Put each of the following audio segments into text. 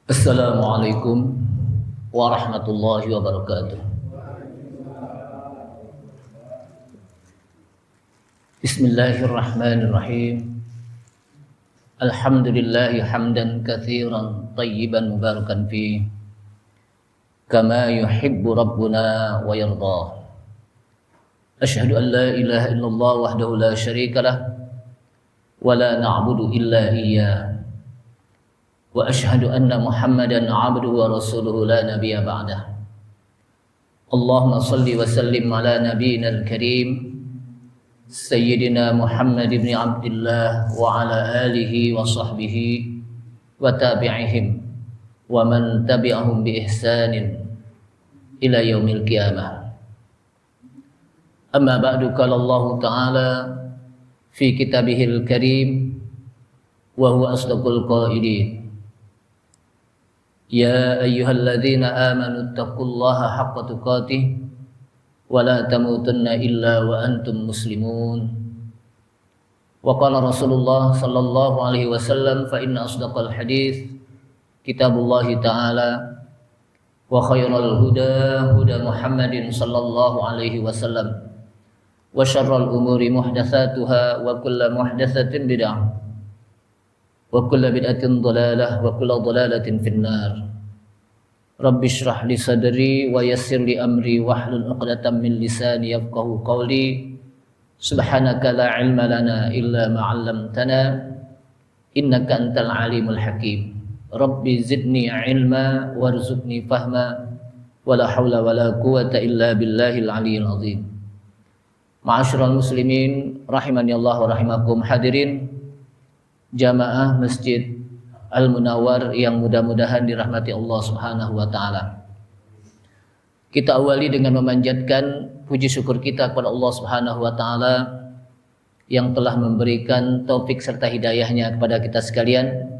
Assalamualaikum warahmatullahi wabarakatuh. Bismillahirrahmanirrahim. Alhamdulillahi hamdan katsiran tayyiban mubarakan fi kama yuhibbu rabbuna wa yarda. Asyhadu an la ilaha illallah wahdahu la syarikalah wa la na'budu illa iyyah. Wa ashhadu anna Muhammadan 'abduhu wa rasuluhu la nabiyya ba'dah. Allahumma shalli wa sallim ala nabiyyinal karim Sayyidina Muhammad ibn Abdullah wa ala alihi wa sahbihi wa tabi'ihim wa man tabi'ahum bi ihsanin ila yaumil qiyamah. Amma ba'du, qala Allah ta'ala fi kitabihil karim wa huwa asdaqul qailin. Ya ayyuhalladzina amanu taqullaha haqqa tuqatih wa la tamutunna illa wa antum muslimun. Wa qala Rasulullah sallallahu alaihi wasallam fa inna asdaqal hadits kitabullahi ta'ala wa khairal huda huda Muhammadin sallallahu alaihi wasallam wa syarrul umuri muhdatsatuha wa kullu muhdatsatin bid'ah wa kullu bid'atin dhalalah wa kullu dhalalatin finnar. Rabbi shrah li sadri wa yassir li amri wahlul 'uqdatam min lisani yafqahu qawli. Subhanaka la ilma lana illa ma 'allamtana innaka antal alimul hakim. Rabbi zidni ilma warzuqni fahma wa la haula wa la quwwata illa billahil aliyyil azim. Ma'asyiral muslimin rahimani Allah wa rahimakum, hadirin jamaah Masjid Al-Munawwar yang mudah-mudahan dirahmati Allah Subhanahu wa taala. Kita awali dengan memanjatkan puji syukur kita kepada Allah Subhanahu wa taala yang telah memberikan taufik serta hidayahnya kepada kita sekalian,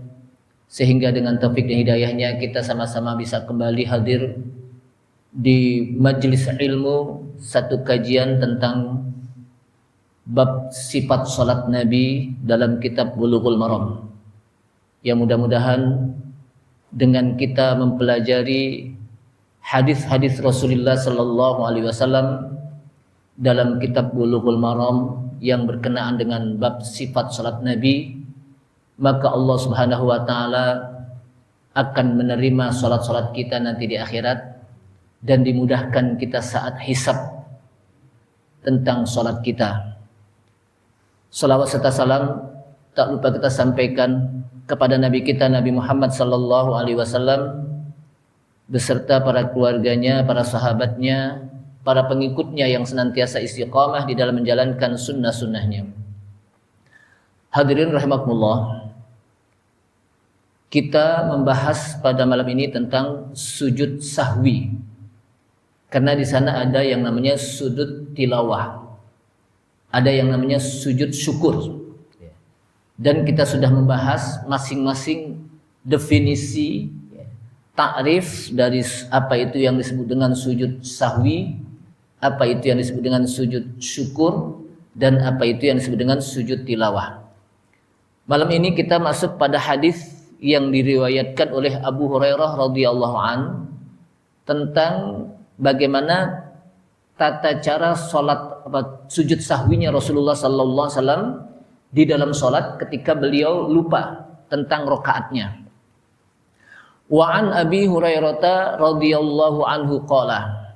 sehingga dengan taufik dan hidayahnya kita sama-sama bisa kembali hadir di majelis ilmu, satu kajian tentang bab sifat salat Nabi dalam kitab Bulughul Maram. Yang mudah-mudahan dengan kita mempelajari hadis-hadis Rasulullah sallallahu alaihi wasallam dalam kitab Bulughul Maram yang berkenaan dengan bab sifat salat Nabi, maka Allah Subhanahu wa taala akan menerima salat-salat kita nanti di akhirat dan dimudahkan kita saat hisab tentang salat kita. Salawat serta salam tak lupa kita sampaikan kepada Nabi kita Nabi Muhammad sallallahu alaihi wasallam beserta para keluarganya, para sahabatnya, para pengikutnya yang senantiasa istiqamah di dalam menjalankan sunnah-sunnahnya. Hadirin rahimakumullah, kita membahas pada malam ini tentang sujud sahwi, karena di sana ada yang namanya sujud tilawah, ada yang namanya sujud syukur. Dan kita sudah membahas masing-masing definisi, takrif dari apa itu yang disebut dengan sujud sahwi, apa itu yang disebut dengan sujud syukur, dan apa itu yang disebut dengan sujud tilawah. Malam ini kita masuk pada hadis yang diriwayatkan oleh Abu Hurairah radhiyallahu an tentang bagaimana tata cara salat sujud sahwinya Rasulullah sallallahu alaihi wasallam di dalam salat ketika beliau lupa tentang rakaatnya. Wa an Abi Hurairah radhiyallahu anhu qala.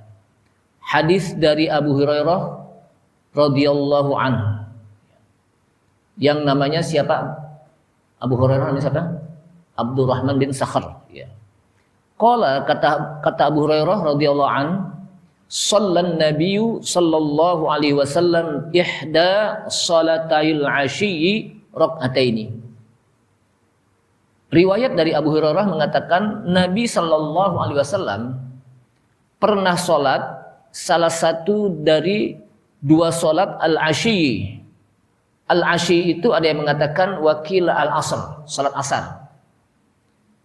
Hadis dari Abu Hurairah radhiyallahu anhu. Yang namanya siapa? Abu Hurairah ini siapa? Abdurrahman bin Sakhar, ya. Qala, kata Abu Hurairah radhiyallahu anhu, sallan nabiyyu sallallahu alaihi wasallam ihda salatayil ashiyyi rak'ataini. Riwayat dari Abu Hurairah mengatakan Nabi sallallahu alaihi wasallam pernah salat salah satu dari dua salat al-ashiyyi. Al-ashiyyi itu ada yang mengatakan wakil al-asr, salat asar.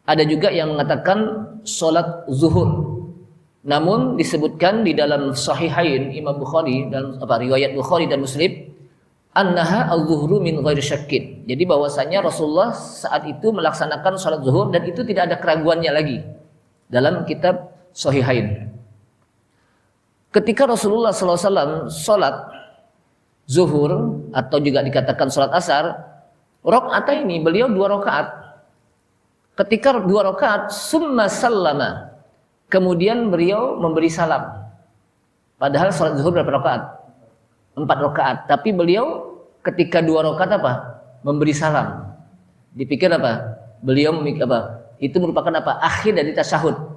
Ada juga yang mengatakan salat zuhur. Namun disebutkan di dalam Sahihain Imam Bukhari dalam riwayat Bukhari dan Muslim annaha az-zuhru min ghairi syakkin. Jadi bahwasanya Rasulullah saat itu melaksanakan salat zuhur dan itu tidak ada keraguannya lagi dalam kitab Sahihain. Ketika Rasulullah SAW salat zuhur atau juga dikatakan salat asar, rakaat ini beliau 2 rakaat. Ketika 2 rakaat, summa sallama, kemudian beliau memberi salam. Padahal salat zuhur berapa rakaat? 4 rakaat, tapi beliau ketika 2 rakaat apa? Memberi salam. Dipikir apa? Beliau memikir apa? Itu merupakan apa? Akhir dari tasyahud.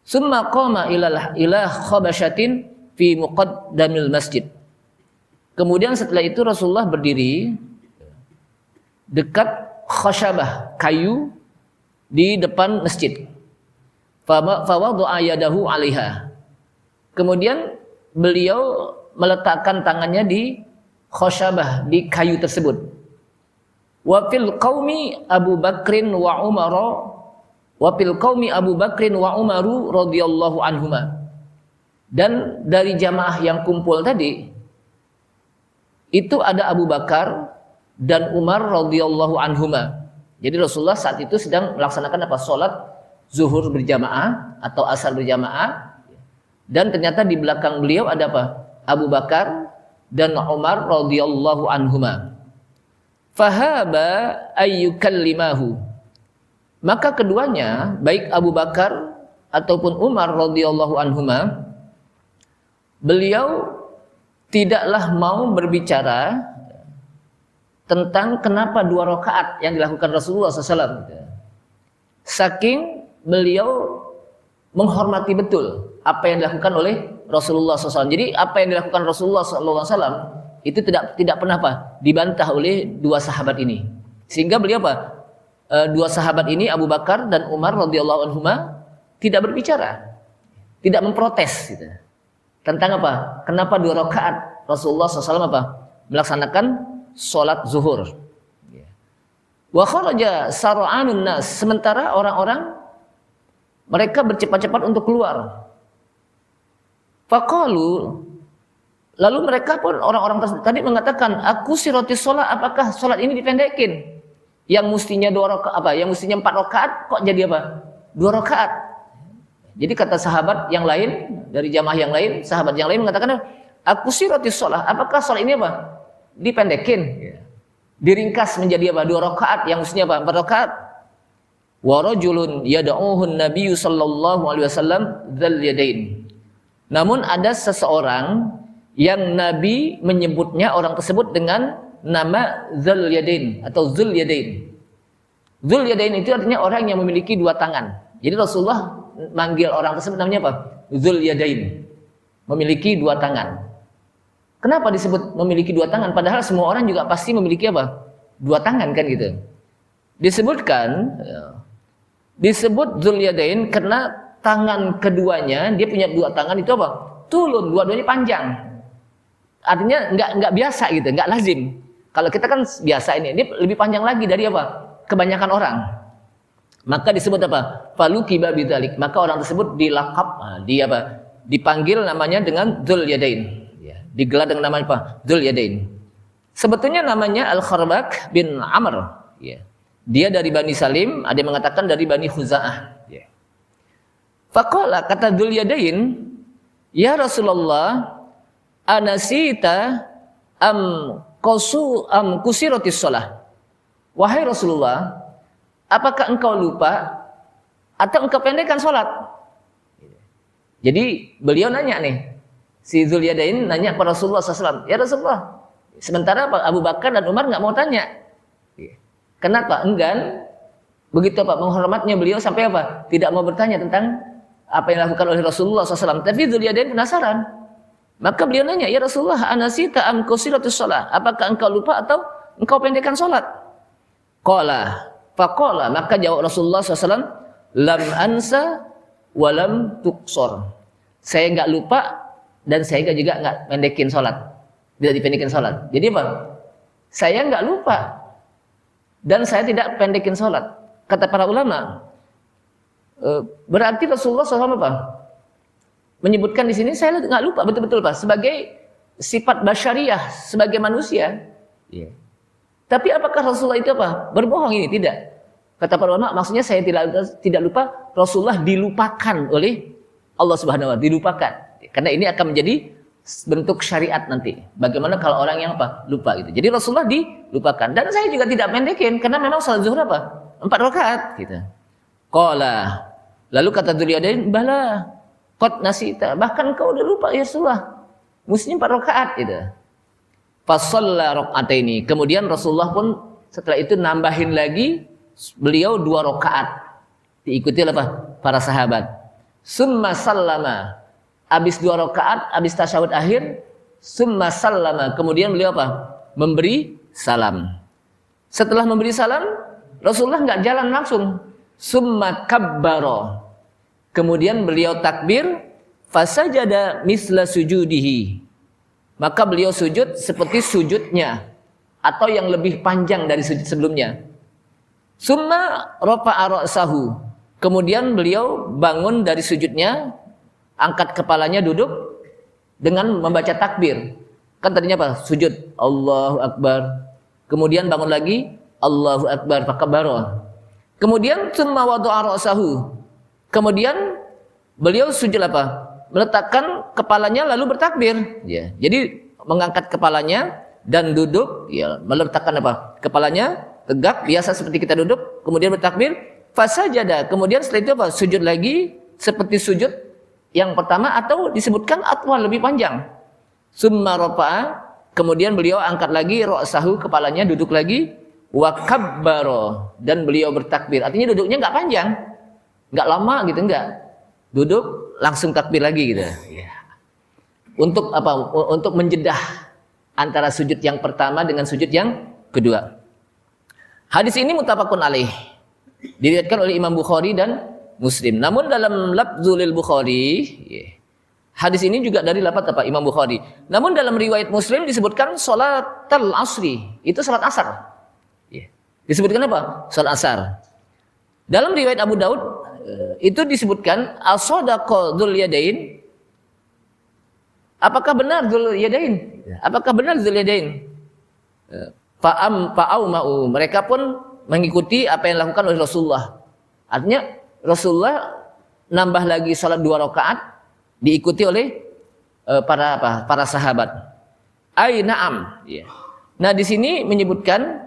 Summa qama ila khabasyatin fi muqaddamil masjid. Kemudian setelah itu Rasulullah berdiri dekat khasyabah, kayu di depan masjid. Fa wada'a yadahu 'alaiha. Kemudian beliau meletakkan tangannya di khasyabah, di kayu tersebut. Wa fil qaumi Abu Bakrin wa Umar, wa fil qaumi Abu Bakrin wa Umaru radhiyallahu anhuma. Dan dari jamaah yang kumpul tadi itu ada Abu Bakar dan Umar radhiyallahu anhuma. Jadi Rasulullah saat itu sedang melaksanakan apa? Salat zuhur berjamaah atau asar berjamaah. Dan ternyata di belakang beliau ada apa? Abu Bakar dan Umar radhiyallahu anhuma. Fahaba ayyukallimahu. Maka keduanya, baik Abu Bakar ataupun Umar radhiyallahu anhuma, beliau tidaklah mau berbicara tentang kenapa 2 rakaat yang dilakukan Rasulullah SAW. Saking beliau menghormati betul apa yang dilakukan oleh Rasulullah SAW. Jadi apa yang dilakukan Rasulullah SAW itu tidak pernah apa? Dibantah oleh 2 sahabat ini. Sehingga beliau apa? 2 sahabat ini Abu Bakar dan Umar radhiyallahu anhuma tidak berbicara, tidak memprotes gitu. Tentang apa? Kenapa 2 rakaat Rasulullah SAW apa? Melaksanakan sholat zuhur. Wa kharaja sar'anun nas, sementara orang-orang mereka bercepat-cepat untuk keluar. Faqalu, lalu mereka pun orang-orang tadi mengatakan, aku sirotis sholat, apakah sholat ini dipendekin? Yang mestinya 2 rakaat apa? Yang mestinya 4 rakaat kok jadi apa? 2 rakaat. Jadi kata sahabat yang lain, dari jamaah yang lain, sahabat yang lain mengatakan, aku sirotis sholat, apakah sholat ini apa? Dipendekin, diringkas menjadi apa? 2 rakaat yang mestinya apa? 4 rakaat. Wa rajulun yad'uhu an-nabiy sallallahu alaihi wasallam dzal yadain. Namun ada seseorang yang Nabi menyebutnya orang tersebut dengan nama Dzul Yadain atau Dzul Yadain. Dzul Yadain itu artinya orang yang memiliki 2 tangan. Jadi Rasulullah manggil orang tersebut namanya apa? Dzul Yadain. Memiliki 2 tangan. Kenapa disebut memiliki 2 tangan? Padahal semua orang juga pasti memiliki apa? 2 tangan kan gitu. Disebutkan disebut Dzul Yadain karena tangan keduanya, dia punya 2 tangan itu apa? Tulun, dua-duanya panjang. Artinya enggak biasa gitu, enggak lazim. Kalau kita kan biasa ini, dia lebih panjang lagi dari apa? Kebanyakan orang. Maka disebut apa? Falukiba bidzalik. Maka orang tersebut dilakap, dia apa? Dipanggil namanya dengan Dzul Yadain. Ya, digelar dengan nama apa? Dzul Yadain. Sebetulnya namanya Al-Kharbak bin Amr. Ya. Dia dari Bani Salim, ada yang mengatakan dari Bani Khuza'ah. Ya. Faqala, kata Dzul Yadain, ya Rasulullah, anasita am kusiratis shalah. Wahai Rasulullah, apakah engkau lupa atau engkau pendekkan salat? Jadi beliau nanya nih, si Dzul Yadain nanya kepada Rasulullah SAW, ya Rasulullah. Sementara Abu Bakar dan Umar nggak mau tanya. Kenapa? Enggan. Begitu apa? Menghormatnya beliau sampai apa? Tidak mau bertanya tentang apa yang dilakukan oleh Rasulullah SAW. Tapi Dzul Yadain penasaran. Maka beliau nanya, ya Rasulullah, anasita am kusiratus shalah? Apakah engkau lupa atau engkau pendekkan salat? Faqala, maka jawab Rasulullah SAW, lam ansa walam tuksor. Saya enggak lupa dan saya juga enggak pendekin salat. Tidak dipendekin salat. Jadi apa? Saya enggak lupa dan saya tidak pendekin salat. Kata para ulama, berarti Rasulullah SAW apa? Menyebutkan di sini saya nggak lupa betul-betul Pak, sebagai sifat basyariah sebagai manusia. Ya. Tapi apakah Rasulullah itu apa? Berbohong ini? Tidak. Kata para ulama, maksudnya saya tidak lupa, Rasulullah dilupakan oleh Allah Subhanahu wa taala, dilupakan. Karena ini akan menjadi bentuk syariat nanti. Bagaimana kalau orang yang apa? Lupa gitu. Jadi Rasulullah dilupakan. Dan saya juga tidak pendekin karena memang salat zuhur apa? 4 rakaat gitu. Qala. Lalu kata Dzuliyadain, "Bala, qad nasita." Bahkan kau udah lupa ya Rasulullah. Mestinya 4 rakaat gitu. Fa shalla raka'ataini. Kemudian Rasulullah pun setelah itu nambahin lagi beliau 2 rakaat. Diikuti oleh apa? Para sahabat. Summa sallama. Habis 2 rakaat, habis tasyahud akhir, summa sallama. Kemudian beliau apa? Memberi salam. Setelah memberi salam, Rasulullah enggak jalan langsung. Summa kabbara. Kemudian beliau takbir, fasajada misla sujudihi. Maka beliau sujud seperti sujudnya atau yang lebih panjang dari sujud sebelumnya. Summa rafa'a ra'sahu. Kemudian beliau bangun dari sujudnya, angkat kepalanya, duduk dengan membaca takbir. Kan tadinya apa? Sujud, Allahu Akbar. Kemudian bangun lagi, Allahu Akbar, fakabbara. Kemudian summa wada'a ra'sahu. Kemudian beliau sujud apa? Meletakkan kepalanya lalu bertakbir. Ya. Jadi mengangkat kepalanya dan duduk, ya, meletakkan apa? Kepalanya tegak biasa seperti kita duduk, kemudian bertakbir, fasajada. Kemudian setelah itu apa? Sujud lagi seperti sujud yang pertama atau disebutkan atwal lebih panjang. Summa rafa'a, kemudian beliau angkat lagi ra'sahu, kepalanya, duduk lagi, wa kabbara, dan beliau bertakbir. Artinya duduknya enggak panjang. Enggak lama gitu, enggak. Duduk langsung takbir lagi gitu. Ya. Untuk apa? Untuk menjedah antara sujud yang pertama dengan sujud yang kedua. Hadis ini muttafaqun alaih. Diriwayatkan oleh Imam Bukhari dan Muslim. Namun dalam lafzul Bukhari, hadis ini juga dari lafaz apa? Imam Bukhari. Namun dalam riwayat Muslim disebutkan salatul asri, itu salat asar. Disebutkan apa? Salat asar. Dalam riwayat Abu Daud itu disebutkan as-sadaqa dzul yadain. Apakah benar dzul yadain? Apakah benar dzul yadain? Fa'auma'u. Mereka pun mengikuti apa yang dilakukan oleh Rasulullah. Artinya Rasulullah nambah lagi salat 2 rakaat diikuti oleh para sahabat. Ai na'am. Ya. Nah di sini menyebutkan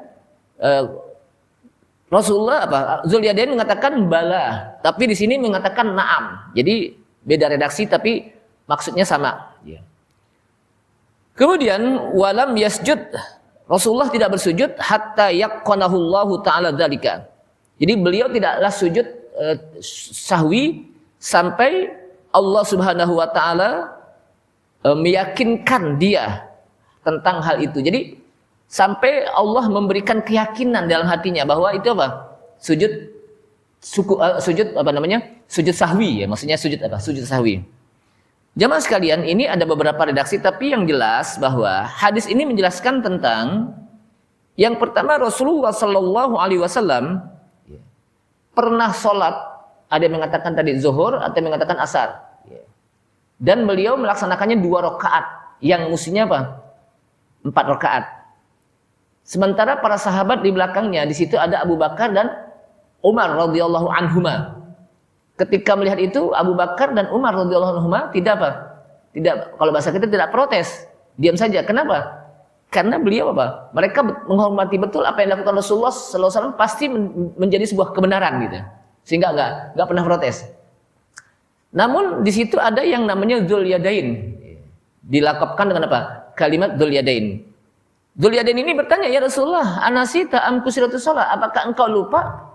Rasulullah apa? Dzuliyadain mengatakan bala, tapi di sini mengatakan na'am. Jadi beda redaksi tapi maksudnya sama. Ya. Kemudian walam yasjud, Rasulullah tidak bersujud hatta yaqqanahullahu taala dzalika. Jadi beliau tidaklah sujud sahwi sampai Allah Subhanahu wa taala meyakinkan dia tentang hal itu. Jadi sampai Allah memberikan keyakinan dalam hatinya bahwa itu apa? Sujud apa namanya? Sujud sahwi ya, maksudnya sujud apa? Sujud sahwi. Jamaah sekalian, ini ada beberapa redaksi tapi yang jelas bahwa hadis ini menjelaskan tentang yang pertama Rasulullah sallallahu alaihi wasallam pernah sholat, ada yang mengatakan tadi zuhur, ada yang mengatakan asar. Dan beliau melaksanakannya 2 rakaat, yang mestinya apa? 4 rakaat. Sementara para sahabat di belakangnya, di situ ada Abu Bakar dan Umar radhiyallahu anhuma. Ketika melihat itu, Abu Bakar dan Umar radhiyallahu anhuma tidak apa? Tidak, kalau bahasa kita tidak protes, diam saja. Kenapa? Karena beliau apa? Mereka menghormati betul apa yang dilakukan Rasulullah sallallahu alaihi wasallam, pasti menjadi sebuah kebenaran gitu. Sehingga enggak pernah protes. Namun di situ ada yang namanya dzul yadain. Dilakapkan dengan apa? Kalimat dzul yadain. Dzul yadain ini bertanya, "Ya Rasulullah, anasita am kusiratus shalah? Apakah engkau lupa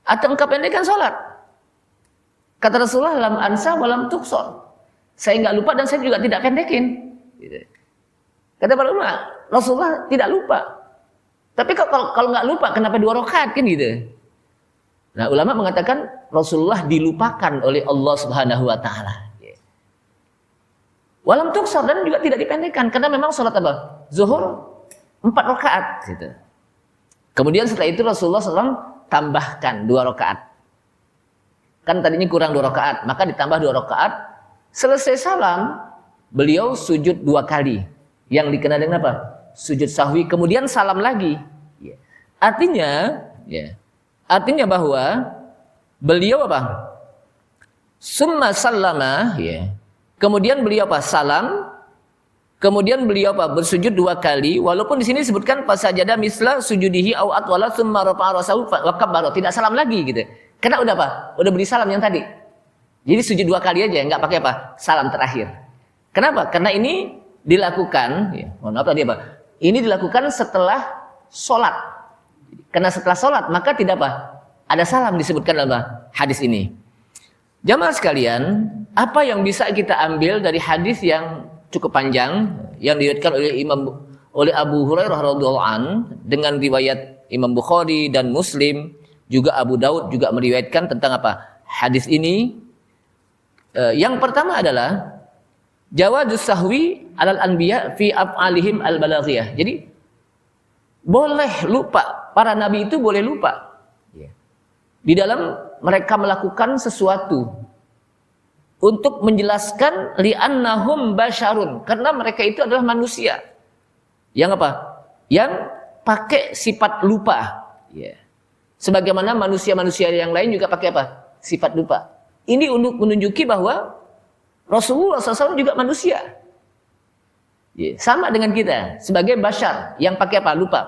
atau engkau pendekkan salat?" Kata Rasulullah, "Lam ansa wa lam tuqsar." Saya enggak lupa dan saya juga tidak pendekin. Gitu. Kata para ulama, Rasulullah tidak lupa. Tapi kalau enggak lupa, kenapa 2 rakaat kan gitu? Nah, ulama mengatakan Rasulullah dilupakan oleh Allah Subhanahu wa taala. Walam tuqsar, dan juga tidak dipendekkan karena memang salat apa? Zuhur 4 rakaat gitu. Kemudian setelah itu Rasulullah SAW tambahkan 2 rakaat. Kan tadinya kurang 2 rakaat, maka ditambah 2 rakaat. Selesai salam, beliau sujud 2 kali. yang dikenal dengan apa? Sujud sahwi, kemudian salam lagi. Artinya, artinya bahwa beliau apa? Summa sallama, kemudian beliau apa? Salam. Kemudian beliau apa? Bersujud 2 kali. Walaupun di sini disebutkan fasajada misla sujudihi au atwala tsumma rafa'a ra'sahu wa kabbara. Tidak salam lagi gitu. Karena udah apa? Udah beri salam yang tadi. Jadi sujud 2 kali aja, enggak pakai apa? Salam terakhir. Kenapa? Karena ini dilakukan, mohon maaf tadi apa? Ini dilakukan setelah sholat. Karena setelah sholat maka tidak apa? Ada salam disebutkan dalam hadis ini. Jamaah sekalian, apa yang bisa kita ambil dari hadis yang cukup panjang yang diriwayatkan oleh Abu Hurairah radhiyallahu an dengan riwayat Imam Bukhari dan Muslim, juga Abu Daud juga meriwayatkan tentang apa? Hadis ini yang pertama adalah jawazus sahwi alal anbiya fi af'alihim al-balaghiyah. Jadi boleh lupa, para nabi itu boleh lupa di dalam mereka melakukan sesuatu untuk menjelaskan li'annahum basyarun, karena mereka itu adalah manusia yang apa? Yang pakai sifat lupa. Sebagaimana manusia-manusia yang lain juga pakai apa? Sifat lupa. Ini untuk menunjuki bahwa Rasulullah SAW juga manusia. Sama dengan kita sebagai basyar yang pakai apa? Lupa.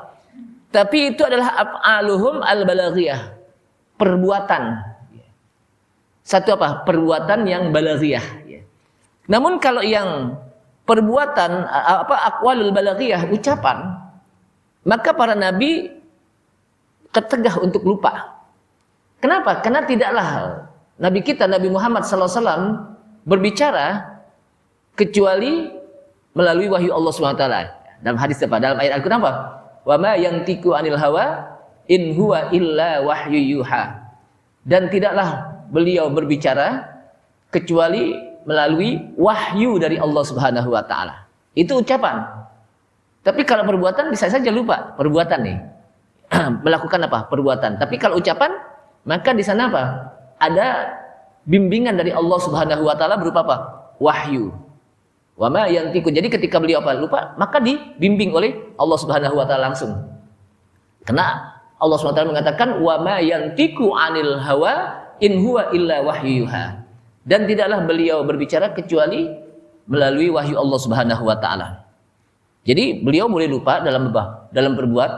Tapi itu adalah af'aluhum al-balaghiyah, perbuatan. Satu apa? Perbuatan yang balaghiyah. Namun kalau yang perbuatan aqwalul balaghiyah, ucapan, maka para nabi ketegah untuk lupa. Kenapa? Karena tidaklah nabi kita Nabi Muhammad SAW berbicara kecuali melalui wahyu Allah SWT. Dalam hadis apa? Dalam ayat Al-Qur'an apa? Wa ma yantiqu 'anil hawa in huwa illa wahyu yuha. Dan tidaklah beliau berbicara kecuali melalui wahyu dari Allah Subhanahu wa taala. Itu ucapan. Tapi kalau perbuatan bisa saja lupa perbuatan nih. Melakukan apa? Perbuatan. Tapi kalau ucapan, maka di sana apa? Ada bimbingan dari Allah Subhanahu wa taala berupa apa? Wahyu. Wa ma yantiqu. Jadi ketika beliau apa? Lupa, maka dibimbing oleh Allah Subhanahu wa taala langsung. Karena Allah Subhanahu wa taala mengatakan wa ma yantiqu 'anil hawa in huwa illa wahyuha. Dan tidaklah beliau berbicara kecuali melalui wahyu Allah Subhanahu wa taala. Jadi beliau boleh lupa dalam berbuat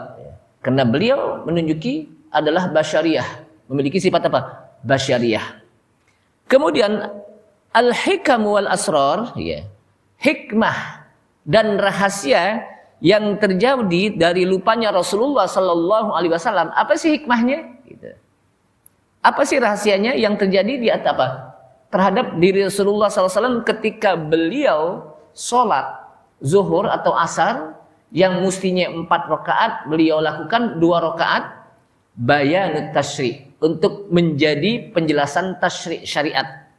karena beliau menunjuki adalah basyariyah, memiliki sifat apa? Basyariyah. Kemudian al-hikam wal asrar, hikmah dan rahasia yang terjadi dari lupanya Rasulullah sallallahu alaihi wasallam. Apa sih hikmahnya? Gitu. Apa sih rahasianya yang terjadi di atas apa? Terhadap diri Rasulullah SAW ketika beliau sholat zuhur atau asar yang mestinya 4 rakaat, beliau lakukan 2 rakaat bayanut tasyri' untuk menjadi penjelasan tasyri' syariat.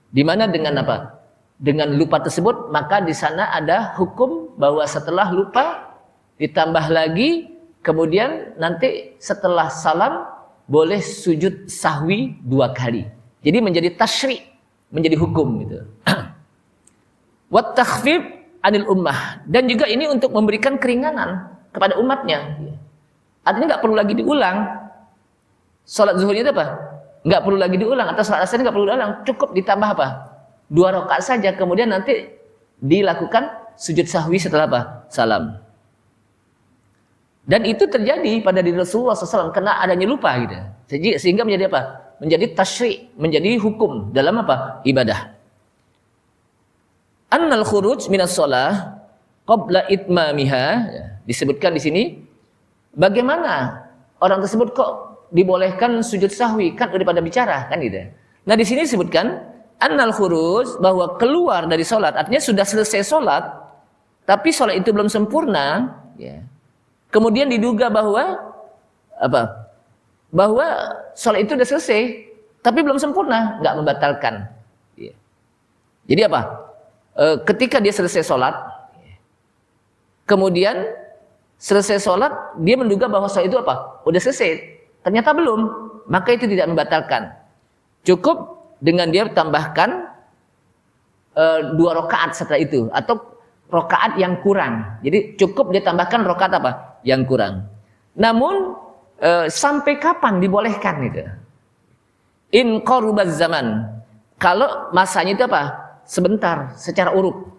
Di mana dengan apa? Dengan lupa tersebut, maka di sana ada hukum bahwa setelah lupa ditambah lagi, kemudian nanti setelah salam boleh sujud sahwi 2 kali. Jadi menjadi tasyri', menjadi hukum gitu. Wat takhfif 'anil ummah, dan juga ini untuk memberikan keringanan kepada umatnya. Artinya nggak perlu lagi diulang. Salat zuhurnya itu apa? Nggak perlu lagi diulang, atau salat asar nggak perlu diulang, cukup ditambah apa? 2 rakaat saja, kemudian nanti dilakukan sujud sahwi setelah apa? Salam. Dan itu terjadi pada diri Rasulullah SAW karena adanya lupa gitu. Sehingga menjadi apa? Menjadi tasyri', menjadi hukum dalam apa? Ibadah. Annal khuruj minas shalah qabla itmamiha, disebutkan di sini bagaimana orang tersebut kok dibolehkan sujud sahwi, kan udah pada bicara kan gitu. Nah di sini disebutkan annal khuruj, bahwa keluar dari salat, artinya sudah selesai salat tapi salat itu belum sempurna, kemudian diduga bahwa apa? Bahwa sholat itu sudah selesai, tapi belum sempurna, nggak membatalkan. Jadi apa? Ketika dia selesai sholat, kemudian selesai sholat, dia menduga bahwa sholat itu apa? Udah selesai, ternyata belum, maka itu tidak membatalkan. Cukup dengan dia tambahkan 2 rakaat setelah itu, atau rokaat yang kurang. Jadi cukup ditambahkan rokaat apa? Yang kurang. Namun sampai kapan dibolehkan itu? In qarubaz zaman. Kalau masanya itu apa? Sebentar, secara urut.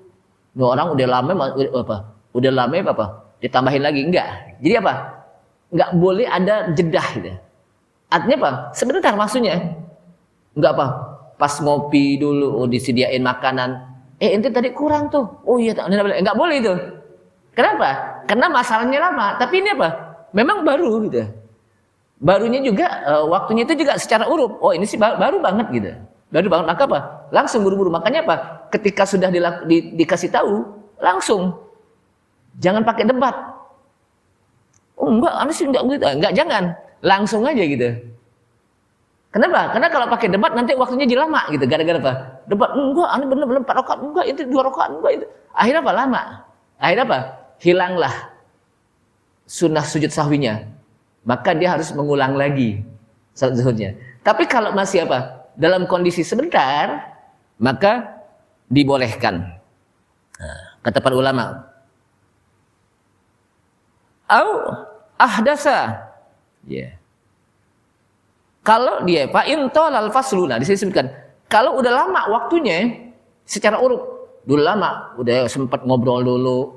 Nah, orang udah lama apa? Udah lama apa? Ditambahin lagi enggak. Jadi apa? Enggak boleh ada jedah gitu. Artinya apa? Sebentar maksudnya. Enggak apa? Pas ngopi dulu disediain makanan. Ente tadi kurang tuh. Oh iya, enggak boleh itu. Kenapa? Karena masalahnya lama. Tapi ini apa? Memang baru gitu. Barunya juga waktunya itu juga secara urut. Oh ini sih baru banget gitu. Baru banget. Maka apa? Langsung buru-buru. Makanya apa? Ketika sudah dikasih tahu, langsung. Jangan pakai debat. Oh enggak, aneh sih enggak gitu. Enggak, jangan. Langsung aja gitu. Kenapa? Karena kalau pakai debat nanti waktunya jadi lama gitu. Gara-gara apa? Debat, enggak, aneh bener-bener 4 rakaat, enggak, itu 2 rakaat, enggak itu. Akhirnya apa? Lama. Akhirnya apa? Hilanglah sunnah sujud sahwinya. Maka dia harus mengulang lagi salat zuhurnya. Tapi kalau masih apa? Dalam kondisi sebentar, maka dibolehkan. Nah, kata para ulama. Au ahdasa. Ya. Yeah. Kalau dia fa in talal faslu, nah disebutkan kalau udah lama waktunya secara urut, dulu lama, udah sempat ngobrol dulu,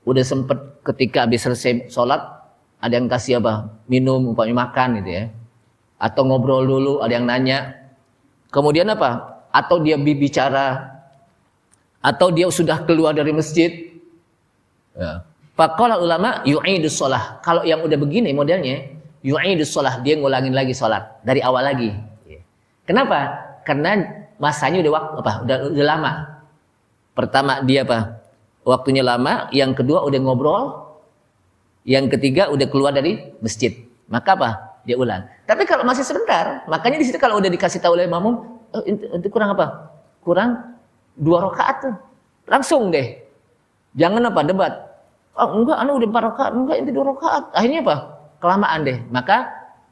udah sempat ketika habis selesai sholat ada yang kasih apa? Minum, umpamanya makan gitu ya. Atau ngobrol dulu, ada yang nanya. Kemudian apa? Atau dia bicara, atau dia sudah keluar dari masjid. Ya. Faqala ulama yu'idus shalah. Kalau yang udah begini modelnya, yu'idus shalah, dia ngulangin lagi sholat dari awal lagi. Kenapa? Karena masanya udah lama. Pertama dia apa? Waktunya lama, yang kedua udah ngobrol, yang ketiga udah keluar dari masjid. Maka apa? Dia ulang. Tapi kalau masih sebentar, makanya di situ kalau udah dikasih tahu oleh makmum, itu kurang apa? Kurang 2 rakaat tuh. Langsung deh. Jangan apa? Debat. Oh, enggak, udah 4 rakaat, enggak itu 2 rakaat. Akhirnya apa? Kelamaan deh. Maka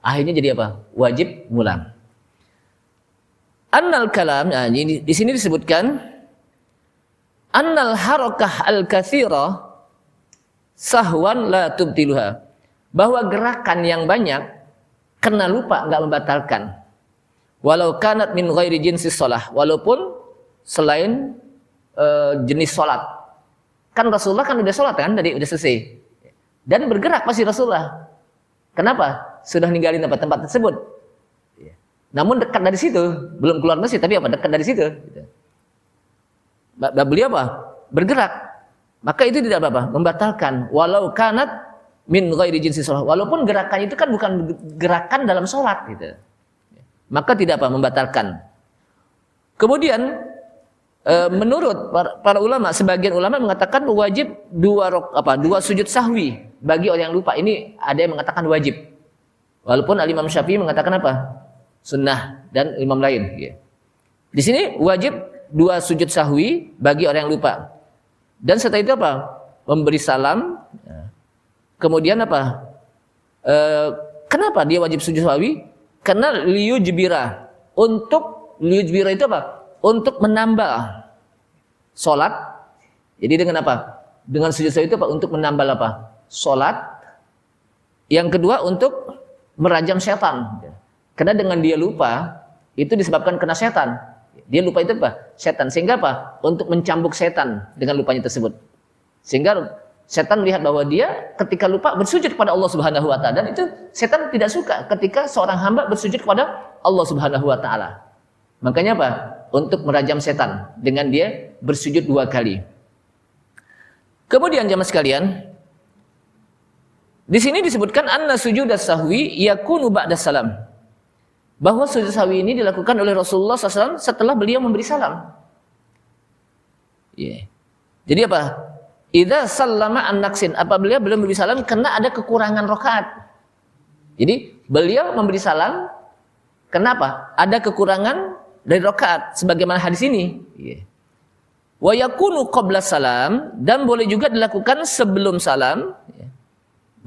akhirnya jadi apa? Wajib ngulang. Annal kalam, nah ini di sini disebutkan annal harakah al-katsira sahwan la tubtiluha. Bahwa gerakan yang banyak kena lupa enggak membatalkan. Walau kanat min ghairi jinsis shalah, walaupun selain jenis salat. Kan Rasulullah kan udah salat kan tadi udah selesai. Dan bergerak masih Rasulullah. Kenapa? Sudah ninggalin apa tempat tersebut. Namun dekat dari situ, belum keluar masjid tapi apa? Dekat dari situ. Beliau apa? Bergerak. Maka itu tidak apa-apa, membatalkan. Walau kanat min ghairi jinsi shalah. Walaupun gerakannya itu kan bukan gerakan dalam sholat gitu. Maka tidak apa, membatalkan. Kemudian menurut para ulama, sebagian ulama mengatakan wajib 2 sujud sahwi bagi orang yang lupa. Ini ada yang mengatakan wajib. Walaupun Al-Imam Syafi'i mengatakan apa? Sunnah dan imam lain. Di sini wajib 2 sujud sahwi bagi orang yang lupa. Dan setelah itu apa? Memberi salam. Kemudian apa? Kenapa dia wajib sujud sahwi? Karena liyujbira. Untuk liyujbira itu apa? Untuk menambah sholat. Jadi dengan apa? Dengan sujud sahwi itu apa? Untuk menambah apa? Sholat. Yang kedua untuk merajam setan. Karena dengan dia lupa, itu disebabkan kena setan. Dia lupa itu apa? Setan. Sehingga apa? Untuk mencambuk setan dengan lupanya tersebut. Sehingga setan melihat bahwa dia ketika lupa bersujud kepada Allah Subhanahu wa taala, dan itu setan tidak suka ketika seorang hamba bersujud kepada Allah Subhanahu wa taala. Makanya apa? Untuk merajam setan dengan dia bersujud 2 kali. Kemudian jamaah sekalian, di sini disebutkan anna sujudas sahwi yakunu ba'da salam. Bahwa sujud sahwi ini dilakukan oleh Rasulullah SAW setelah beliau memberi salam. Jadi apa? Idza sallama an naqsin, apabila beliau memberi salam karena ada kekurangan rakaat. Jadi beliau memberi salam kenapa? Ada kekurangan dari rakaat sebagaimana hadis ini. Wa yakunu qabla salam, dan boleh juga dilakukan sebelum salam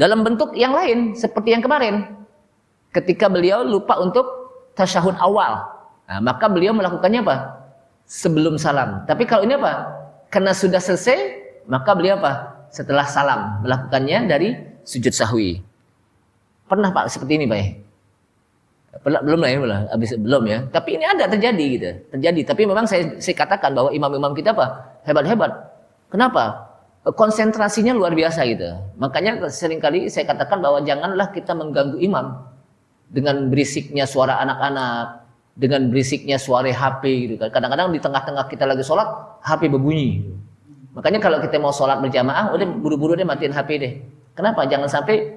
dalam bentuk yang lain seperti yang kemarin. Ketika beliau lupa untuk tasyahud awal, nah, maka beliau melakukannya apa? Sebelum salam. Tapi kalau ini apa? Karena sudah selesai, maka beliau apa? Setelah salam melakukannya dari sujud sahwi. Pernah Pak seperti ini Pak ya? Belum lah ya, belum ya. Tapi ini ada terjadi gitu, terjadi. Tapi memang saya katakan bahwa imam-imam kita apa? Hebat-hebat. Kenapa? Konsentrasinya luar biasa gitu. Makanya seringkali saya katakan bahwa janganlah kita mengganggu imam dengan berisiknya suara anak-anak, dengan berisiknya suara HP gitu kan. Kadang-kadang di tengah-tengah kita lagi sholat, HP berbunyi. Makanya kalau kita mau sholat berjamaah, udah buru-buru deh matiin HP deh. Kenapa? Jangan sampai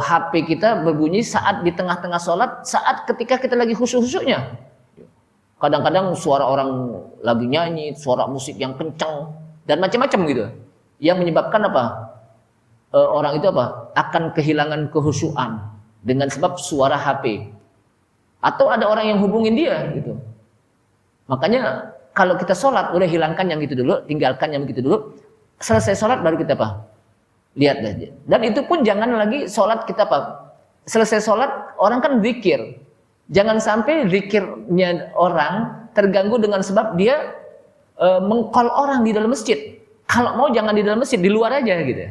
HP kita berbunyi saat di tengah-tengah sholat, saat ketika kita lagi khusyuk-khusyuknya. Kadang-kadang suara orang lagi nyanyi, suara musik yang kencang dan macam-macam gitu, yang menyebabkan apa? Orang itu apa? Akan kehilangan kehusyuan dengan sebab suara HP. Atau ada orang yang hubungin dia gitu. Makanya kalau kita sholat, udah hilangkan yang gitu dulu, tinggalkan yang gitu dulu. Selesai sholat baru kita apa? Lihat aja. Dan itu pun jangan lagi sholat kita apa? Selesai sholat orang kan zikir. Jangan sampai zikirnya orang terganggu dengan sebab dia mengcall orang di dalam masjid. Kalau mau jangan di dalam masjid, di luar aja gitu.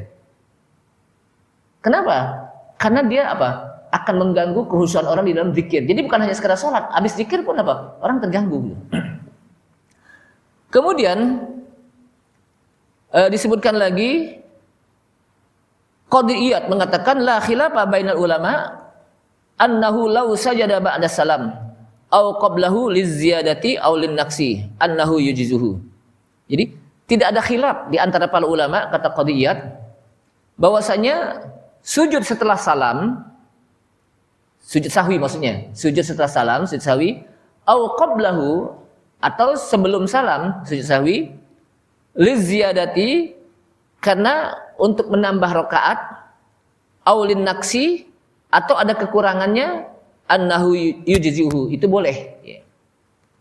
Kenapa? Karena dia apa? Akan mengganggu kehusuan orang di dalam zikir. Jadi bukan hanya sekedar sholat, habis zikir pun apa? Orang terganggu gitu. Kemudian disebutkan lagi Qadiyat mengatakan la khilafa bainal ulama annahu law sajada ba'da salam au qablahu liziyadati aw linnaqsi annahu yujizuhu. Jadi tidak ada khilaf di antara para ulama, kata Qadiyat, bahwasanya sujud setelah salam, sujud sahwi maksudnya, sujud setelah salam, sujud sahwi, au qablahu atau sebelum salam, sujud sahwi, liziyadati karena untuk menambah rakaat, aulin naksi atau ada kekurangannya, annahu yujizuhu, itu boleh.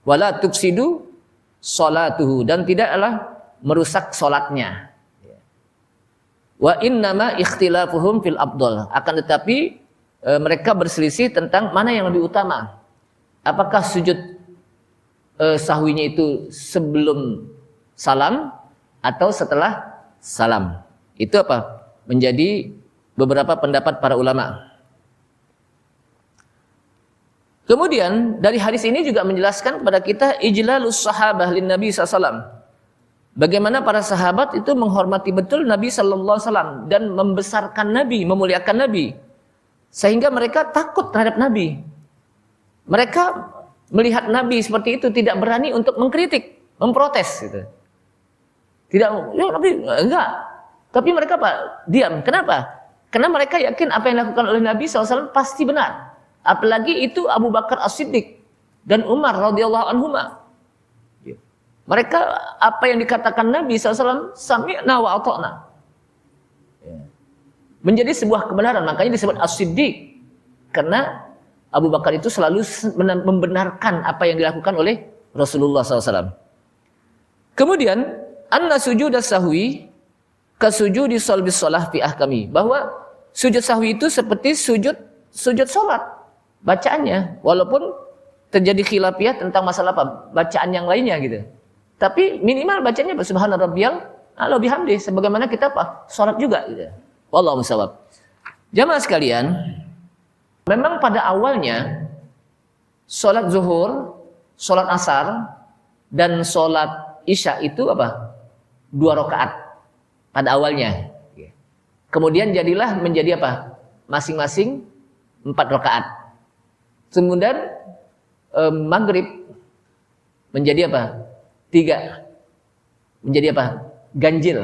Wala tufsidu salatuhu, dan tidaklah merusak salatnya. Wa innama ikhtilafuhum fil afdal, akan tetapi mereka berselisih tentang mana yang lebih utama. Apakah sujud sahwinya itu sebelum salam atau setelah salam? Itu apa? Menjadi beberapa pendapat para ulama. Kemudian dari hadis ini juga menjelaskan kepada kita ijlalus sahabah lin Nabi SAW. Bagaimana para sahabat itu menghormati betul Nabi SAW dan membesarkan Nabi, memuliakan Nabi, sehingga mereka takut terhadap Nabi. Mereka melihat Nabi seperti itu tidak berani untuk mengkritik, memprotes gitu. Tidak, ya Nabi enggak. Tapi mereka apa? Diam. Kenapa? Karena mereka yakin apa yang dilakukan oleh Nabi SAW pasti benar. Apalagi itu Abu Bakar As-Siddiq dan Umar radhiyallahu anhuma. Mereka apa yang dikatakan Nabi SAW sami'na wa ata'na. Menjadi sebuah kebenaran. Makanya disebut As-Siddiq. Karena Abu Bakar itu selalu membenarkan apa yang dilakukan oleh Rasulullah SAW. Kemudian anna sujud sahwi kasujudi sholbis sholah fi ahkami, bahwa sujud sahwi itu seperti sujud sholat bacaannya, walaupun terjadi khilafiyah tentang masalah apa bacaan yang lainnya gitu, tapi minimal bacanya subhana rabbiyal a'la bihamdi, sebagaimana kita apa sholat juga gitu. Wallahu shawab. Jamaah sekalian, memang pada awalnya sholat zuhur, sholat asar dan sholat isya itu apa 2 rakaat pada awalnya. Kemudian jadilah menjadi apa? Masing-masing 4 rakaat. Kemudian maghrib menjadi apa? 3. Menjadi apa? Ganjil.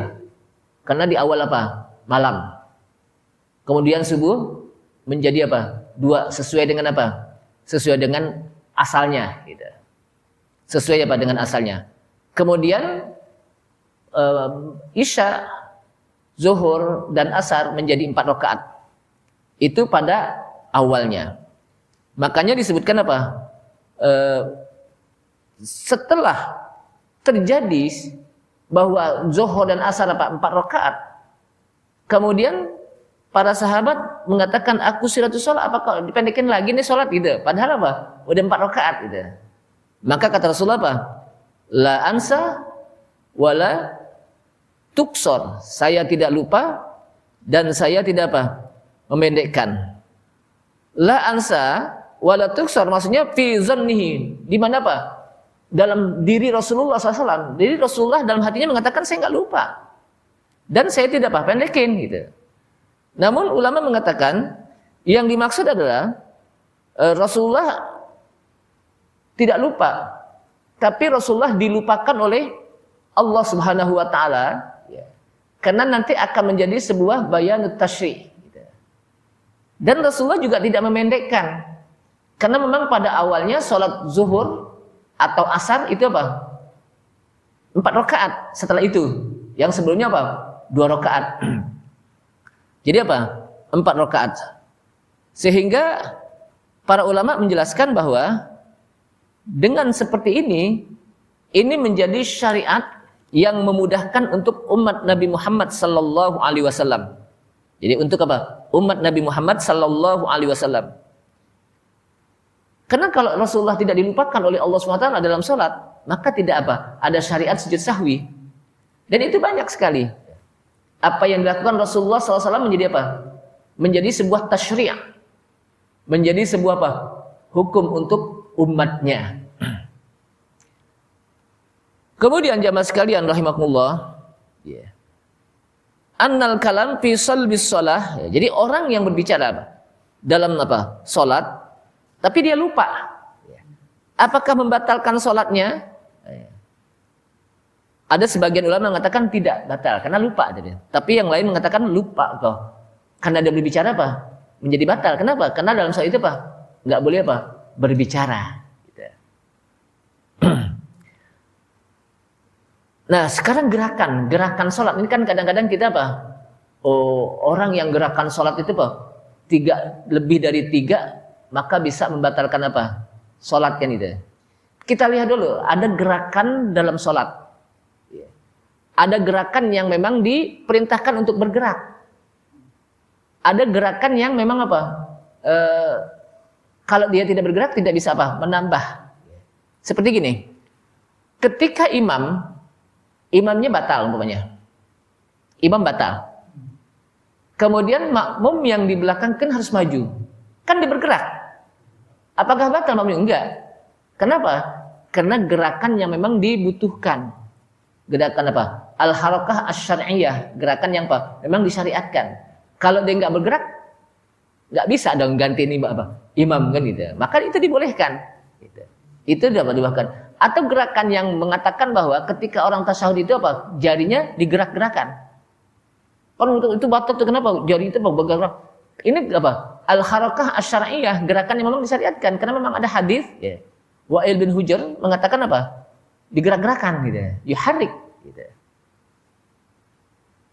Karena di awal apa? Malam. Kemudian subuh menjadi apa? 2, sesuai dengan apa? Sesuai dengan asalnya gitu. Sesuai apa dengan asalnya. Kemudian isya, zuhur dan asar menjadi 4 rakaat. Itu pada awalnya. Makanya disebutkan apa? Setelah terjadi bahwa zuhur dan asar apa 4 rakaat, kemudian para sahabat mengatakan aku siratus sholat, apakah dipendekin lagi nih sholat gitu? Padahal apa? Udah 4 rakaat gitu. Maka kata Rasulullah apa? La ansa wala tuksor, saya tidak lupa dan saya tidak apa? Memendekkan. La ansa wala tuksor, maksudnya fi zannihi, di mana apa? Dalam diri Rasulullah SAW. Jadi Rasulullah dalam hatinya mengatakan saya nggak lupa dan saya tidak apa? Pendekin gitu. Namun ulama mengatakan yang dimaksud adalah Rasulullah tidak lupa, tapi Rasulullah dilupakan oleh Allah Subhanahu wa taala, ya. Karena nanti akan menjadi sebuah bayanut tasyri'. Gitu. Dan Rasulullah juga tidak memendekkan. Karena memang pada awalnya sholat zuhur atau asar itu apa? 4 rakaat. Setelah itu, yang sebelumnya apa? 2 rakaat. Jadi apa? 4 rakaat. Sehingga para ulama menjelaskan bahwa dengan seperti ini menjadi syariat yang memudahkan untuk umat Nabi Muhammad sallallahu alaihi wasallam. Jadi untuk apa? Umat Nabi Muhammad sallallahu alaihi wasallam. Karena kalau Rasulullah tidak dilupakan oleh Allah SWT dalam sholat, maka tidak apa? Ada syariat sujud sahwi. Dan itu banyak sekali. Apa yang dilakukan Rasulullah SAW menjadi apa? Menjadi sebuah tasyri'. Menjadi sebuah apa? Hukum untuk umatnya. Kemudian jamaah sekalian rahimakumullah, annal kalam fi salbis shalah. Jadi orang yang berbicara apa? Dalam apa? Salat, tapi dia lupa. Apakah membatalkan salatnya? Ada sebagian ulama mengatakan tidak batal karena lupa. Tapi yang lain mengatakan lupa kok. Karena dia berbicara apa? Menjadi batal. Kenapa? Karena dalam salat itu apa? Enggak boleh apa? Berbicara. Nah, sekarang gerakan sholat ini kan kadang-kadang kita apa? Oh, orang yang gerakan sholat itu apa? Lebih dari 3 maka bisa membatalkan apa? Sholat kan itu. Kita lihat dulu, ada gerakan dalam sholat. Ada gerakan yang memang diperintahkan untuk bergerak. Ada gerakan yang memang apa? Kalau dia tidak bergerak tidak bisa apa? Menambah. Seperti gini. Ketika imamnya batal umpamanya. Imam batal. Kemudian makmum yang di belakang kan harus maju. Kan dia bergerak. Apakah batal makmum? Enggak. Kenapa? Karena gerakan yang memang dibutuhkan. Gerakan apa? Al-harakah asy-syar'iyyah, gerakan yang apa? Memang disyariatkan. Kalau dia enggak bergerak, enggak bisa dong ganti imam kan gitu. Maka itu dibolehkan. Gitu. Itu dapat dibolehkan. Atau gerakan yang mengatakan bahwa ketika orang tasyahud itu apa? Jarinya digerak-gerakan. Kan itu batal tuh, kenapa? Jari itu bergerak. Ini apa? Al-harakah asy-syar'iyyah, gerakan yang memang disyariatkan karena memang ada hadis ya. Wa'il bin Hujr mengatakan apa? Digerak-gerakan gitu. Yuharrik gitu.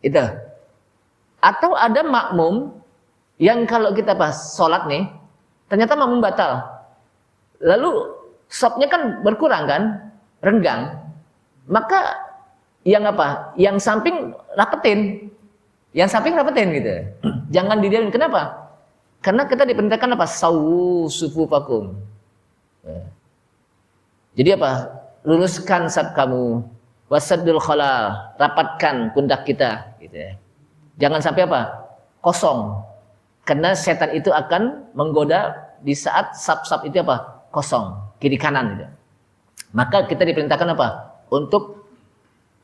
Itu. Atau ada makmum yang kalau kita pas sholat nih, ternyata makmum batal. Lalu sopnya kan berkurang kan, renggang. Maka yang apa? Yang samping rapetin. Yang samping rapetin gitu. Jangan didiamin. Kenapa? Karena kita diperintahkan apa? Sawu sufufakum. Jadi apa? Luruskan saf kamu. Wasaddul khalal, rapatkan pundak kita gitu ya. Jangan sampai apa? Kosong. Karena setan itu akan menggoda di saat saf-saf itu apa? Kosong, kiri kanan gitu. Maka kita diperintahkan apa? Untuk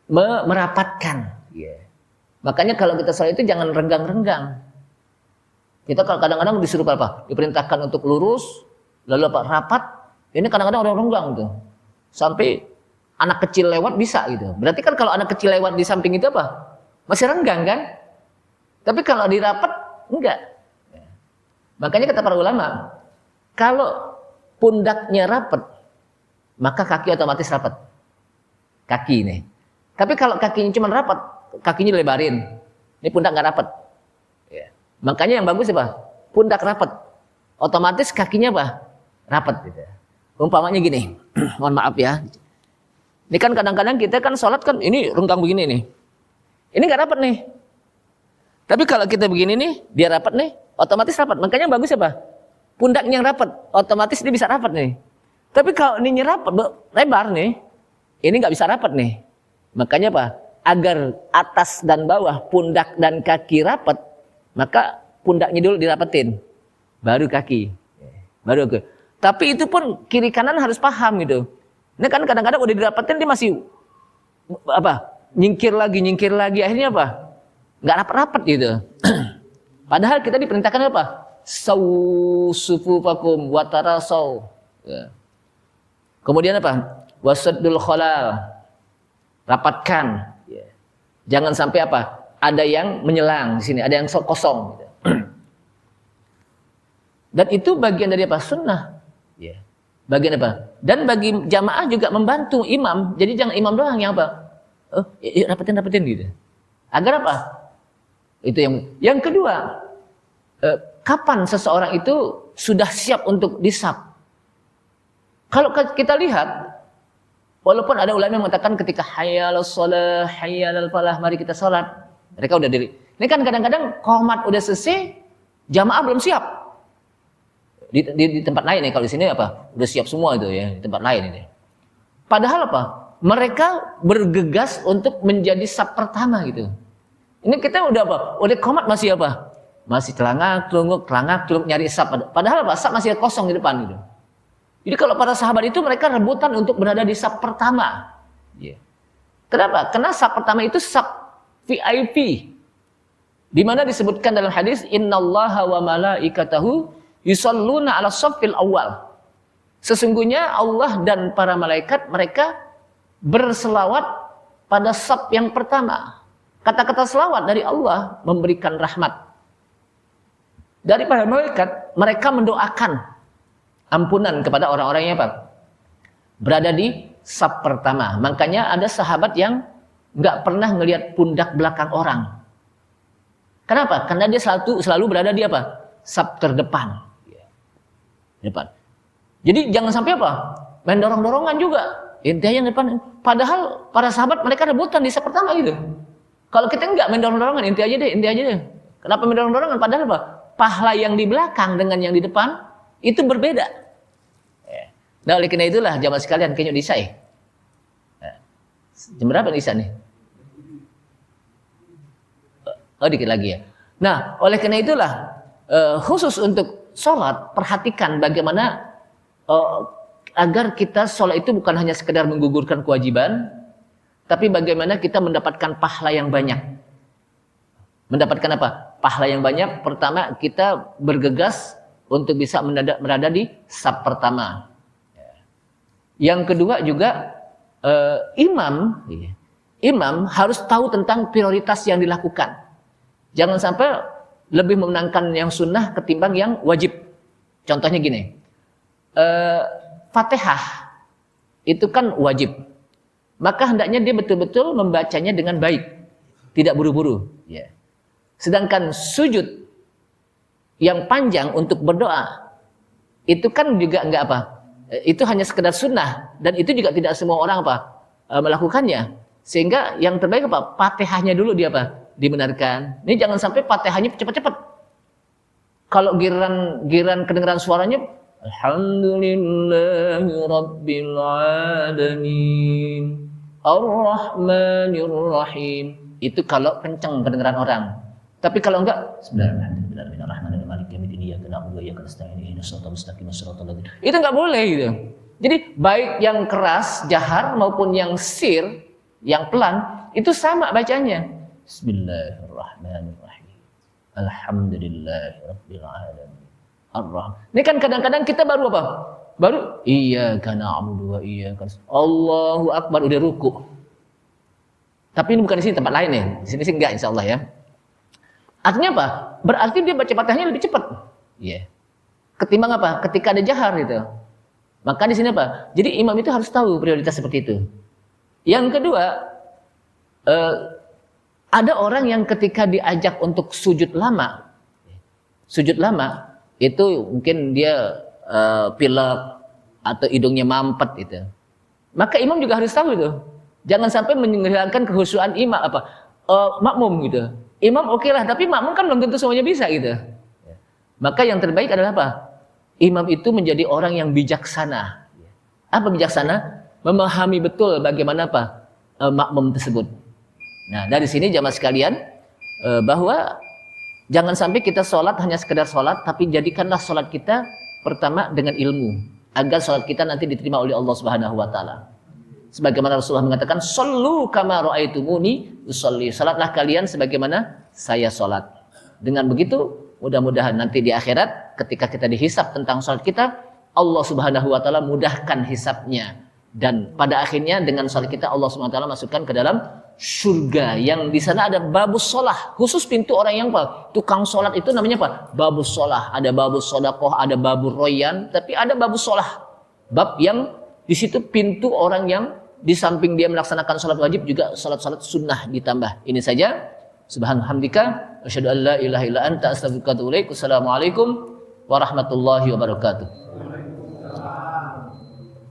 merapatkan. Yeah. Makanya kalau kita sholat itu jangan renggang-renggang. Kita kadang-kadang disuruh apa? Diperintahkan untuk lurus, lalu apa? Rapat. Ini kadang-kadang orang renggang tuh. Sampai anak kecil lewat bisa gitu. Berarti kan kalau anak kecil lewat di samping itu apa? Masih renggang kan? Tapi kalau dirapat enggak. Makanya kata para ulama, kalau pundaknya rapat, maka kaki otomatis rapat. Kaki ini. Tapi kalau kakinya cuma rapat, kakinya dilebarin. Ini pundak nggak rapat. Ya. Makanya yang bagus apa? Pundak rapat. Otomatis kakinya apa? Rapat. Gitu. Umpamanya gini, mohon maaf ya. Ini kan kadang-kadang kita kan sholat kan ini renggang begini nih. Ini nggak rapat nih. Tapi kalau kita begini nih, dia rapat nih, otomatis rapat. Makanya yang bagus apa? Pundaknya yang rapat, otomatis dia bisa rapat nih. Tapi kalau ini rapat, lebar nih, ini nggak bisa rapat nih. Makanya apa? agar atas dan bawah, pundak dan kaki rapat, maka pundaknya dulu dirapetin, baru kaki, baru ke. Tapi itu pun kiri kanan harus paham gitu. Ini kan kadang-kadang udah dirapetin dia masih nyingkir lagi, akhirnya nggak rapat-rapat gitu. Padahal kita diperintahkan apa? Sufufakum watarasaw. Ya. Kemudian wasaddul khalal, rapatkan. Ya. Jangan sampai ada yang menyelang di sini, ada yang kosong. Gitu. Dan itu bagian dari sunnah. Ya. Bagian Dan bagi jamaah juga membantu imam. Jadi jangan imam doang yang rapetin gitu. Agar Itu yang kedua. Kapan seseorang itu sudah siap untuk disab? Kalau kita lihat, walaupun ada ulama yang mengatakan ketika hayyalus shalah, hayyalal falah, mari kita sholat, mereka udah diri. Ini kan kadang-kadang qomat udah selesai, jamaah belum siap. Di tempat lain kalau di sini udah siap semua itu ya, di tempat lain ini. Padahal mereka bergegas untuk menjadi sab pertama gitu. Ini kita udah udah qomat masih masih celangak-celunguk nyari sab. Padahal sab masih kosong di depan gitu. Jadi kalau para sahabat itu mereka rebutan untuk berada di sab pertama. Yeah. Kenapa? Karena sab pertama itu sab VIP. Di mana disebutkan dalam hadis innallaha wa malaikatahu yusholluna 'ala shaffil awal. Sesungguhnya Allah dan para malaikat mereka berselawat pada sab yang pertama. Kata-kata selawat dari Allah memberikan rahmat. Dari para malaikat, mereka mendoakan ampunan kepada orang-orang yang berada di saf pertama. Makanya ada sahabat yang nggak pernah ngelihat pundak belakang orang. Kenapa? Karena dia selalu berada di saf terdepan. Depan. Jadi jangan sampai main dorong-dorongan juga. Intinya depan. Padahal para sahabat mereka rebutan di saf pertama gitu. Kalau kita nggak main dorong-dorongan, inti aja deh. Kenapa main dorong-dorongan? Padahal pahala yang di belakang dengan yang di depan itu berbeda. Nah oleh karena itulah jamaah sekalian kayaknya Isya ya. Jam berapa Isya nih? Dikit lagi ya. Nah oleh karena itulah khusus untuk sholat perhatikan bagaimana agar kita sholat itu bukan hanya sekedar menggugurkan kewajiban, tapi bagaimana kita mendapatkan pahala yang banyak. Mendapatkan pahala yang banyak. Pertama, kita bergegas untuk bisa berada di saf pertama. Yang kedua juga imam harus tahu tentang prioritas yang dilakukan. Jangan sampai lebih memenangkan yang sunnah ketimbang yang wajib. Contohnya gini, Fatihah itu kan wajib. Maka hendaknya dia betul-betul membacanya dengan baik, tidak buru-buru. Ya. Sedangkan sujud yang panjang untuk berdoa itu kan juga enggak itu hanya sekedar sunnah dan itu juga tidak semua orang melakukannya. Sehingga yang terbaik Fatihahnya dulu dibenarkan. Ini jangan sampai Fatihahnya cepat-cepat. Kalau giran kedengaran suaranya Alhamdulillahirabbil alamin Ar-Rahmanir-Rahim. Itu kalau kencang kedengaran orang. Tapi kalau enggak, itu enggak boleh gitu. Jadi baik yang keras, jahar maupun yang sir, yang pelan, itu sama bacanya. Bismillahirrahmanirrahim. Alhamdulillahirabbil alamin. Ar-Rahman. Ini kan kadang-kadang kita baru Baru iyyaka na'budu wa iyyaka nasta'in. Allahu akbar udah ruku. Tapi ini bukan di sini, tempat lain ya. Di sini sih enggak insyaallah ya. Artinya Berarti dia baca Fatihahnya lebih cepat. Iya. Ketimbang ketika ada jahar gitu. Maka di sini Jadi imam itu harus tahu prioritas seperti itu. Yang kedua, ada orang yang ketika diajak untuk sujud lama itu mungkin dia pilek atau hidungnya mampet gitu. Maka imam juga harus tahu itu. Jangan sampai menghilangkan kekhusyuan makmum gitu. Imam oke lah, tapi makmum kan belum tentu semuanya bisa gitu. Maka yang terbaik adalah Imam itu menjadi orang yang bijaksana. Apa bijaksana? Memahami betul bagaimana makmum tersebut. Nah, dari sini jamaah sekalian, bahwa jangan sampai kita sholat hanya sekedar sholat, tapi jadikanlah sholat kita pertama dengan ilmu, agar sholat kita nanti diterima oleh Allah Subhanahu wa taala. Sebagaimana Rasulullah mengatakan, "Shallu kama ra'aitumuni usolli." Salatlah kalian sebagaimana saya sholat. Dengan begitu, mudah-mudahan nanti di akhirat ketika kita dihisab tentang sholat kita, Allah Subhanahu wa taala mudahkan hisabnya. Dan pada akhirnya dengan sholat kita Allah Subhanahu wa taala masukkan ke dalam surga, yang di sana ada babus sholah, khusus pintu orang yang tukang sholat itu namanya apa? Babus sholah. Ada babus sodakoh, ada babus royan, tapi ada babus sholah, bab yang di situ pintu orang yang di samping dia melaksanakan sholat wajib juga sholat-sholat sunnah ditambah. Ini saja. Subhanallah, asyhadu an la ilaha illa anta astaghfiruka wa atubu ilaik. Wassalamualaikum warahmatullahi wabarakatuh.